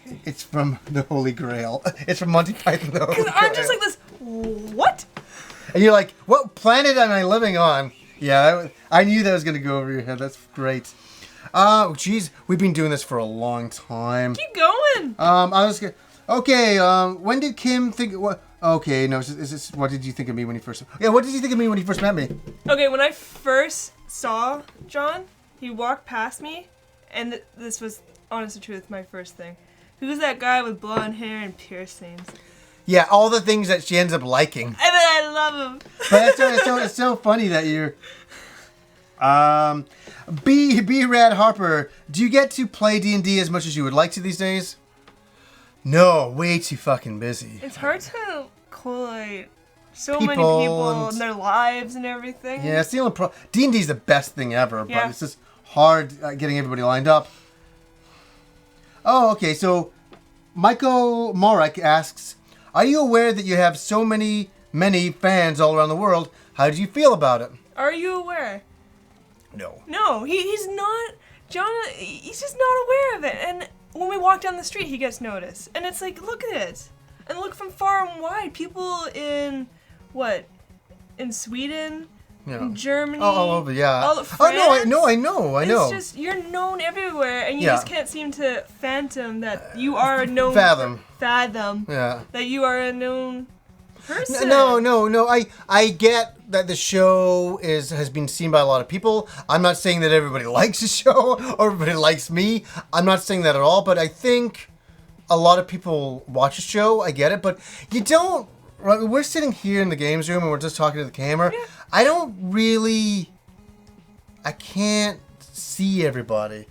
Okay. It's from the Holy Grail. It's from Monty Python, the Holy Grail. I'm just like this, what? And you're like, what planet am I living on? Yeah, I knew that was going to go over your head. That's great. Oh, geez. We've been doing this for a long time. Keep going. Okay, when did Kim think... What? Okay, no, is this... What did you think of me when you first... Yeah, what did you think of me when you first met me? Okay, when I first saw John, he walked past me, and this was, honest to truth, my first thing. Who's that guy with blonde hair and piercings? Yeah, all the things that she ends up liking. And then I love him. But it's so funny that you're... B. Rad Harper, do you get to play D&D as much as you would like to these days? No, way too fucking busy. It's hard to collate so many people and their lives and everything. Yeah, it's the only D&D is the best thing ever, but it's just hard getting everybody lined up. Oh, okay, so Michael Marek asks, are you aware that you have so many fans all around the world? How do you feel about it? Are you aware? No. No, he's not. John, he's just not aware of it. And when we walk down the street, he gets noticed. And it's like, look at it. And look from far and wide. People in Sweden, in Germany. All over, yeah. All France. I know. It's just, you're known everywhere, and you just can't seem to fathom that you are a known... Fathom. Yeah. That you are a known person. No. I get that the show has been seen by a lot of people. I'm not saying that everybody likes the show or everybody likes me. I'm not saying that at all, but I think a lot of people watch the show. I get it, but you don't... Right, we're sitting here in the games room and we're just talking to the camera. Yeah. I can't see everybody.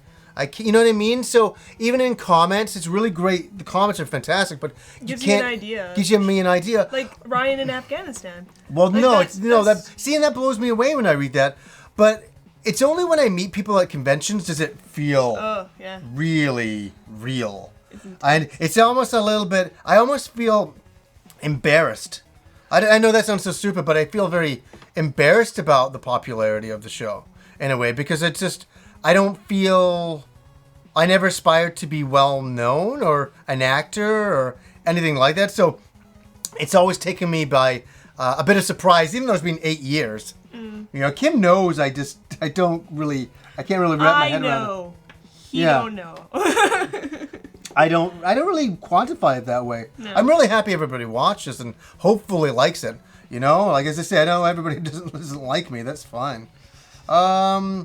You know what I mean? So even in comments, it's really great. The comments are fantastic, but gives you an idea. Gives me an idea. Like Ryan in Afghanistan. Well, like that blows me away when I read that. But it's only when I meet people at conventions does it feel really real. And it's almost a little bit. I almost feel embarrassed. I know that sounds so stupid, but I feel very embarrassed about the popularity of the show in a way, because it's just, I never aspired to be well known or an actor or anything like that. So it's always taken me by a bit of surprise, even though it's been 8 years. You know, Kim knows I can't really wrap my head around it. He don't know. I don't really quantify it that way. No. I'm really happy everybody watches and hopefully likes it. You know, like as I say, I know everybody doesn't like me. That's fine. Okay.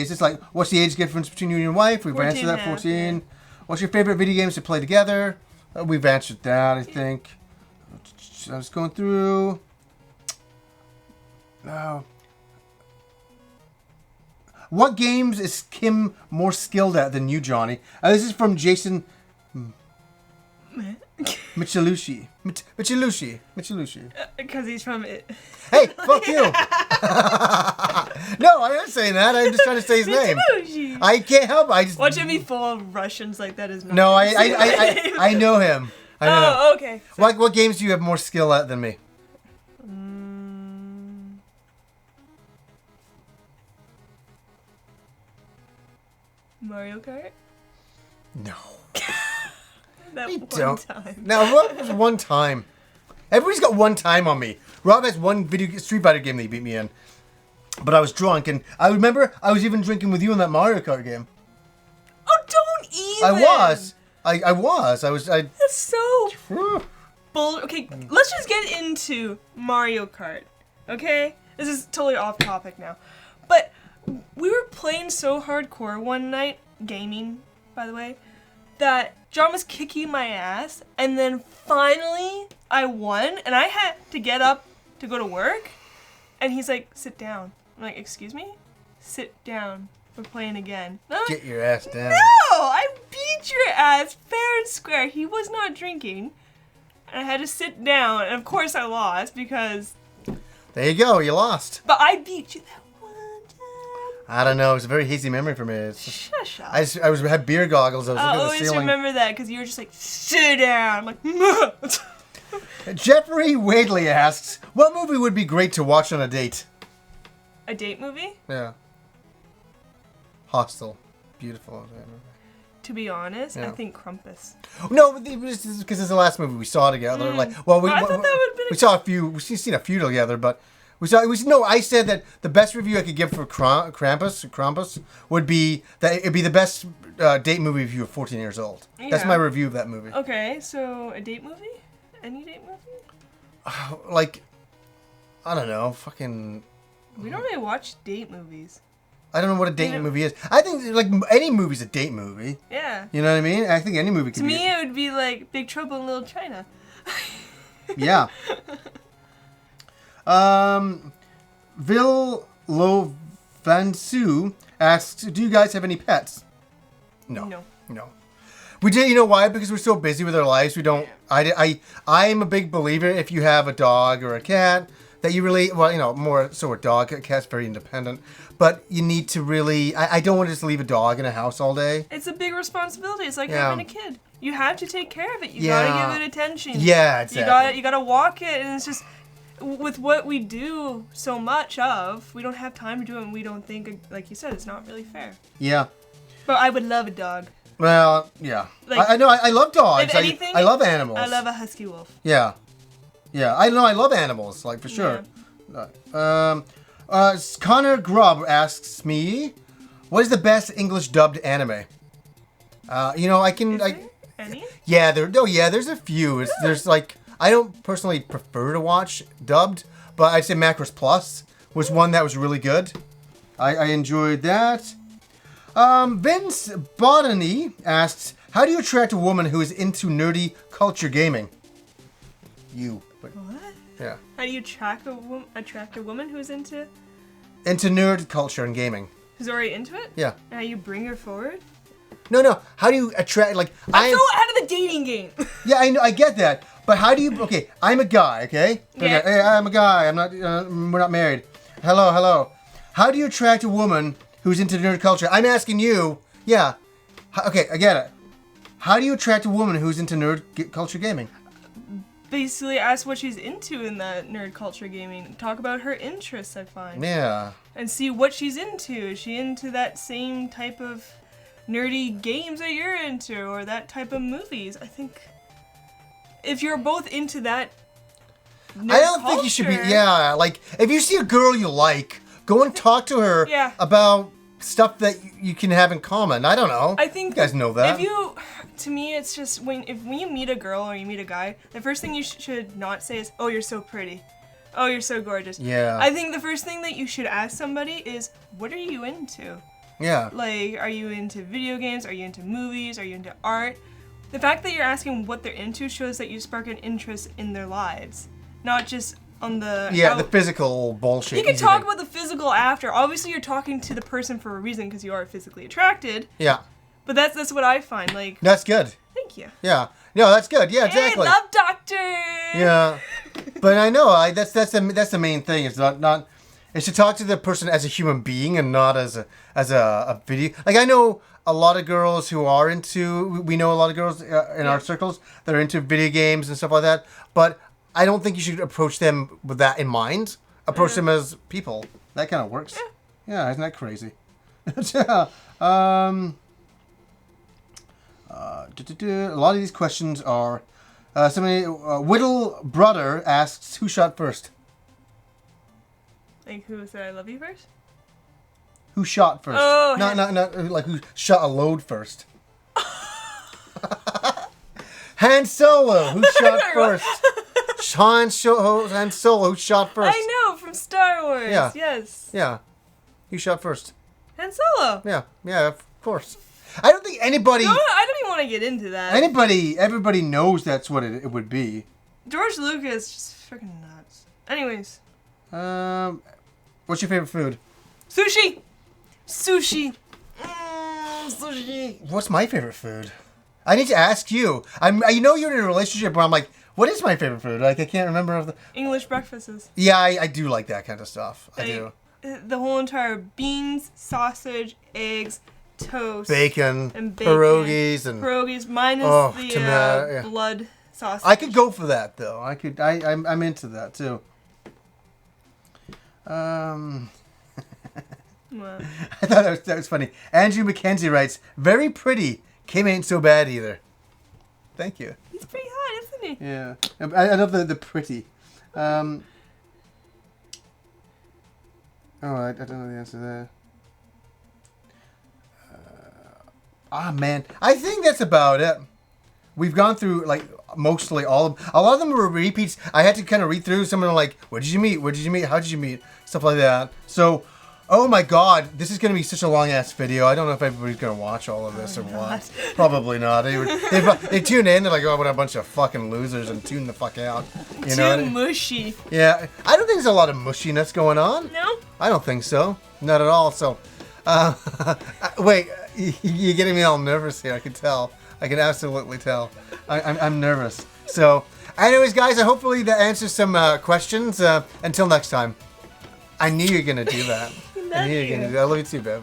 It's just like, what's the age difference between you and your wife? We've answered that. 14. Yeah. What's your favorite video games to play together? We've answered that, I think. I was going through. What games is Kim more skilled at than you, Johnny? This is from Jason Michelushi. Michelushi. Because he's from it. Hey, fuck you. No, I'm not saying that. I'm just trying to say his name. I can't help it. Watching me full of Russians like that is not. No, I know him. Okay. What games do you have more skill at than me? Mario Kart? No. One time. Now, what was one time? Everybody's got one time on me. Rob has one Street Fighter game that he beat me in. But I was drunk, and I remember I was even drinking with you in that Mario Kart game. Oh, don't even! I was. That's so... Okay, let's just get into Mario Kart, okay? This is totally off topic now. But we were playing so hardcore one night, gaming, by the way, that John was kicking my ass, and then finally I won, and I had to get up to go to work, and he's like, sit down. I'm like, excuse me? Sit down. We're playing again. Get your ass down. No! I beat your ass fair and square. He was not drinking, and I had to sit down, and of course I lost, because... There you go, you lost. But I beat you that one time. I don't know. It's a very hazy memory for me. Shush up. I had beer goggles. I was looking at the ceiling. I always remember that because you were just like, sit down. I'm like, Jeffrey Wadley asks, what movie would be great to watch on a date? A date movie? Yeah. Hostel. Beautiful. To be honest, I think Krampus. No, because it's the last movie we saw together. I thought that would have been. We saw a few. We've seen a few together, but we saw. I said that the best review I could give for Krampus would be that it'd be the best date movie if you were 14 years old. Yeah. That's my review of that movie. Okay, so a date movie? Any date movie? I don't know, fucking. We don't really watch date movies. I don't know what a date movie is. I think like any movie's a date movie. Yeah. You know what I mean? I think any movie can be. To me, it would be like Big Trouble in Little China. Yeah. Vil Lovansu asks, do you guys have any pets? No. We did. You know why? Because we're so busy with our lives. We don't. I am a big believer. If you have a dog or a cat, that you really, more so a dog. A cat's very independent. But you need to really, I don't want to just leave a dog in a house all day. It's a big responsibility. It's like having a kid. You have to take care of it. You gotta give it attention. Yeah, exactly. You gotta walk it, and it's just, with what we do so much of, we don't have time to do it, and we don't think, like you said, it's not really fair. Yeah. But I would love a dog. Well, yeah. I know, I love dogs. If anything, I love animals. I love a husky wolf. Yeah. Yeah, I know, I love animals, like, for sure. Connor Grubb asks me, what is the best English dubbed anime? I can... Any? Yeah, there's a few. There's like... I don't personally prefer to watch dubbed, but I'd say Macross Plus was one that was really good. I enjoyed that. Vince Botany asks, how do you attract a woman who is into nerdy culture gaming? You. What? Yeah. How do you attract a woman who's into nerd culture and gaming? Who's already into it? Yeah. And how you bring her forward? No. How do you attract, like... I'm so out of the dating game. Yeah, I know, I get that. But how do you... Okay, I'm a guy, okay? Yeah. Okay, hey, I'm a guy. I'm not... we're not married. Hello. How do you attract a woman who's into nerd culture? I'm asking you. Yeah. Okay, I get it. How do you attract a woman who's into nerd culture gaming? Basically, ask what she's into in that nerd culture gaming. Talk about her interests, I find. Yeah. And see what she's into. Is she into that same type of nerdy games that you're into, or that type of movies? I think if you're both into that nerd I don't think you should be... Yeah, like, if you see a girl you like, go and talk to her about stuff that you can have in common. I don't know. I think you guys know that. To me, it's just when you meet a girl or you meet a guy, the first thing you should not say is, "Oh, you're so pretty. Oh, you're so gorgeous." Yeah. I think the first thing that you should ask somebody is, "What are you into?" Yeah. Like, are you into video games? Are you into movies? Are you into art? The fact that you're asking what they're into shows that you spark an interest in their lives, not just on the... Yeah, the physical bullshit. You can talk about the physical after. Obviously, you're talking to the person for a reason because you are physically attracted. Yeah. But that's what I find. Like, that's good. Thank you. Yeah. No, that's good. Yeah, exactly. Hey, love doctor. Yeah. But I know that's the main thing. It's not it's to talk to the person as a human being and not as a video. Like, I know a lot of girls who are into... We know a lot of girls in our circles that are into video games and stuff like that. But I don't think you should approach them with that in mind. Approach them as people. That kind of works. Yeah, isn't that crazy? A lot of these questions are... Whittle Brother asks, who shot first? Like, who said I love you first? Who shot first? Oh, not like who shot a load first. Han Solo, who shot first? Han Solo, who shot first? I know, from Star Wars. Yeah. Yes. Yeah. Who shot first? Han Solo. Yeah, of course. I don't think anybody... No, I don't even want to get into that. Everybody knows that's what it would be. George Lucas, just freaking nuts. Anyways. What's your favorite food? Sushi. Sushi. Sushi. What's my favorite food? I need to ask you. I know you're in a relationship where I'm like, what is my favorite food? Like, I can't remember. English breakfasts. Yeah, I do like that kind of stuff. I do. The whole entire beans, sausage, eggs, toast, bacon, and bacon, pierogies minus the blood sausage. I could go for that though. I'm into that too. What? I thought that was funny. Andrew McKenzie writes, "Very pretty. Kim ain't so bad either." Thank you. He's pretty hot, isn't he? Yeah, I love the pretty. Oh, I don't know the answer there. Man, I think that's about it. We've gone through like mostly all of them. A lot of them were repeats. I had to kind of read through some of them, like, where did you meet? Where did you meet? How did you meet? Stuff like that. So, oh my God, this is going to be such a long ass video. I don't know if everybody's going to watch all of this or what. Probably not. They tune in. They're like, oh, what a bunch of fucking losers, and tune the fuck out. You know? Too mushy. Yeah, I don't think there's a lot of mushiness going on. No? I don't think so. Not at all. So, wait, you're getting me all nervous here. I can tell. I can absolutely tell. I'm nervous. So, anyways, guys, hopefully that answers some questions. Until next time. I knew you were going to do that. I knew you were going to do that. I love you too, babe.